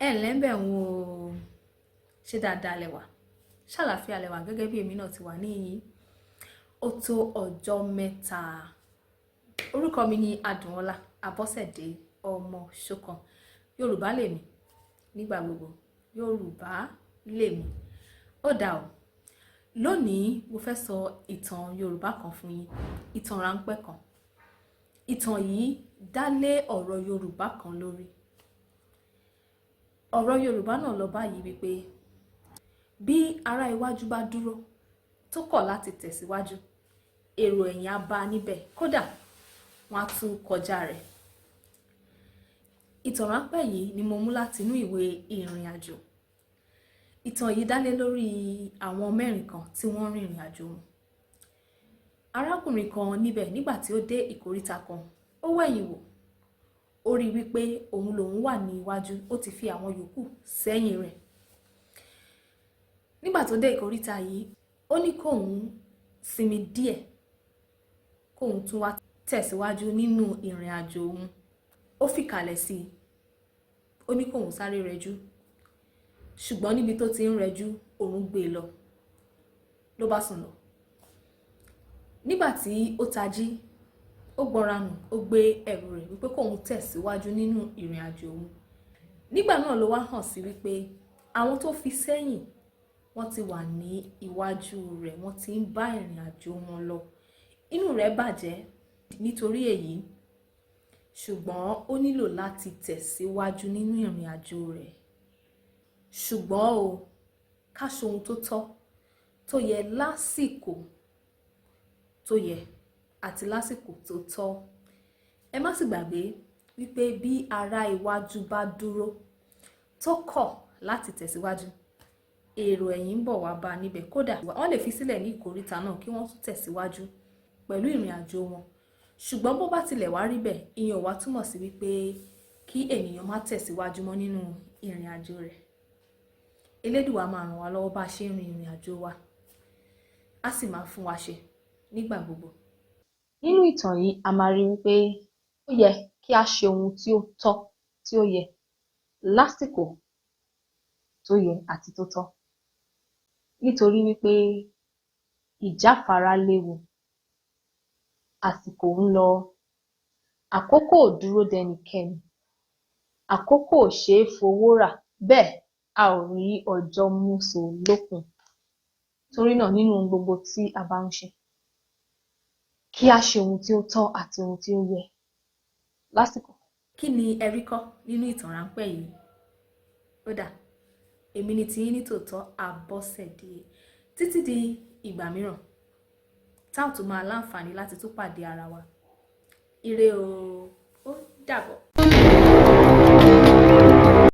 ẹ ǹlẹ́ ń bẹ̀ ń wo ṣé dáadáa lẹ́wà ṣàlàáfíà lẹ́wà gẹ́gẹ́ bí èmi náà ti wà níyìn. Ó tó ọjọ́ mẹ́ta. Orúkọ mi ni Adùnọlá Abọ́sẹ̀dé ọmọ Ṣókan. Yorùbá lèmi nígbà gbogbo, Yorùbá lèmi. Ó dà o. Lónìí mo fẹ́ sọ ìtàn Yorùbá kan fún yín, ìtàn ráńpẹ́ kan. Ìtàn yìí dá lé ọ̀rọ̀ Yorùbá kan lórí. Ọ̀rọ̀ Yorùbá náà lọ báyìí wípé bí ará iwájú bá dúró tó kọ̀ láti tẹ̀síwájú, èrò ẹ̀yìn á bá níbẹ̀, kódà wọ́n á tún kọjá rẹ̀. Ìtàn ráńpẹ́ yìí ni mo mú láti inú ìwé ìrìn àjò. Ìtàn yìí dá lé lórí àwọn mẹ́rin kan tí wọ́n rin ìrìn àjò wọn. Arákùnrin kan níbẹ̀ nígbà tí ó dé ìkóríta kan, ó wẹ̀yìn wò. Ó rí wípé òun lòun wà ní iwájú, ó ti fi àwọn yòókù sẹ́yìn rẹ̀. Nígbà tó dé ìkóríta yìí, ó ní kóun sinmi díẹ̀, kóun tún wá tẹ̀síwájú nínú ìrìn àjò òun. Ó fìkàlẹ̀ sí i, ó ní kóun sáré rẹjú, ṣùgbọ́n níbi tó ti ń rẹjú òun gbé lọ, ló bá sùn lọ. Nígbà tí ó tají, ó gbọ́ra nù, ó gbé ẹrù rẹ̀ wípé kóun tẹ̀síwájú nínú ìrìn àjò òun. Nígbà náà ló wá hàn sí wípé àwọn tó fi sẹ́yìn wọ́n ti wà ní iwájú rẹ̀, wọ́n ti ń bá ìrìn àjò wọn lọ. Inú rẹ̀ bàjẹ́ nítorí èyí, ṣùgbọ́n ó nílò láti tẹ̀síwájú nínú ìrìn àjò rẹ̀. Ṣùgbọ́n o, ká ṣe ohun tó tọ́, tó yẹ lásìkò tó yẹ àti lásìkò tó tọ́. Ẹ má sì gbàgbé wípé bí ará iwájú bá dúró tó kọ̀ láti tẹ̀síwájú, èrò ẹ̀yìn ń bọ̀ wá bá níbẹ̀, kódà wọ́n lè fi sílẹ̀ ní ìkóríta náà kí wọ́n tún tẹ̀síwájú pẹ̀lú ìrìn àjò wọn. Ṣùgbọ́n bó bá tilẹ̀ wá rí bẹ́ẹ̀, ìyẹn ò wá túmọ̀ sí wípé kí ènìyàn má tẹ̀síwájú mọ́ nínú ìrìn àjò rẹ̀. Elédùà máa ràn wá lọ́wọ́ bá ṣe ń rin ìrìn àjò wa, á sì máa fún wa ṣe nígbà gbogbo. Nínú ìtàn yìí a máa rí wípé ó yẹ kí a ṣe ohun tí ó tọ́, tí ó yẹ lásìkò tó yẹ àti tó tọ́. Nítorí wípé ìjáfara léwu, àsìkò ń lọ, àkókò ò dúró dẹnikẹ́ni, àkókò ò ṣe é fowó rà, bẹ́ẹ̀ a ò rí ọjọ́ múso lókun. Torí náà nínú ohun gbogbo tí a bá ń ṣe, kí a ṣe ohun tí ó tọ́ àti ohun tí ó yẹ lásìkò. Kí ni ẹ rí kọ́ nínú ìtàn ráńpẹ́ yìí? Ó dà, èmi ni tiyín ní tòótọ́, Abọ́sẹ̀dé. Títí di ìgbà mìíràn tá ò tún máa láǹfààní láti tún pàdé ara wa. Ire o, ó dàbọ̀.